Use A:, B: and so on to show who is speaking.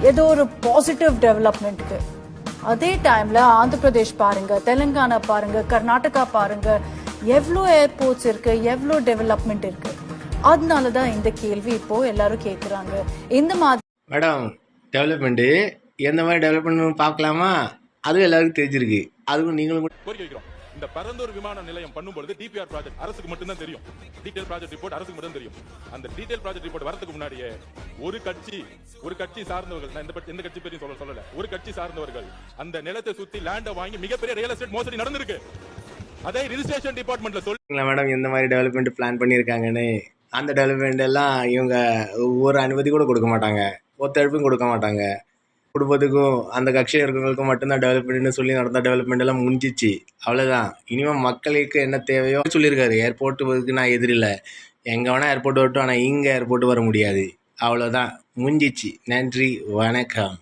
A: ஏதோ ஒரு பாசிட்டிவ் டெவலப்மெண்ட்டுக்கு. அதே டைம்ல ஆந்திர பிரதேஷ் பாருங்க, தெலுங்கானா பாருங்க, கர்நாடகா பாருங்க, எவ்வளோ ஏர்போர்ட்ஸ் இருக்கு, எவ்வளோ டெவலப்மெண்ட் இருக்கு. அதனால தான் இந்த கேள்வி இப்போ எல்லாரும் கேட்குறாங்க. இந்த மாதிரி
B: மேடம் டெவலப்மெண்ட்டு எந்த மாதிரி டெவலப்மெண்ட் பார்க்கலாமா? அதுவும் எல்லாருக்கும் தெரிஞ்சிருக்கு. அதுவும் நீங்களும் கூட
C: கோரிக்கை வைக்கிறோம். இந்த பரந்தூர் விமான நிலையம் பண்ணும்பொழுது டிபிஆர் ப்ராஜெக்ட் அரசுக்கு மட்டும் தான் தெரியும். டீடைல் ப்ராஜெக்ட் ரிப்போர்ட் அரசுக்கு மட்டும் தெரியும். அந்த டீடைல் ப்ராஜெக்ட் ரிப்போர்ட் வரதுக்கு முன்னாடியே ஒரு கட்சி சார்ந்தவர்கள், நான் எந்த கட்சி பேரையும் சொல்லல, ஒரு கட்சி சார்ந்தவர்கள் அந்த நிலத்தை சுத்தி லேண்டை வாங்கி மிகப்பெரிய ரியல் எஸ்டேட் மோசடி நடந்திருக்கு. அதே ரிஜிஸ்ட்ரேஷன் டிபார்ட்மெண்ட்ல
B: சொல்லுங்களா மேடம் எந்த மாதிரி டெவலப்மெண்ட் பிளான் பண்ணியிருக்காங்கன்னு? அந்த டெவலப்மெண்ட் எல்லாம் இவங்க ஒரு அனுமதி கூட கொடுக்க மாட்டாங்க, ஒத்துழைப்பும் கொடுக்க மாட்டாங்க. குடும்பத்துக்கும் அந்த கட்சியில் இருக்கிறவங்களுக்கும் மட்டும்தான் டெவலப்மெண்ட்னு சொல்லி நடந்த டெவலப்மெண்ட் எல்லாம் முடிஞ்சிச்சு, அவ்வளோதான். இனிமேல் மக்களுக்கு என்ன தேவையோ சொல்லியிருக்காரு. ஏர்போர்ட்டுக்கு நான் எதிரில்லை, எங்கே வேணால் ஏர்போர்ட் வரட்டும், ஆனால் இங்கே ஏர்போர்ட் வர முடியாது, அவ்வளோதான், முடிஞ்சிச்சு. நன்றி, வணக்கம்.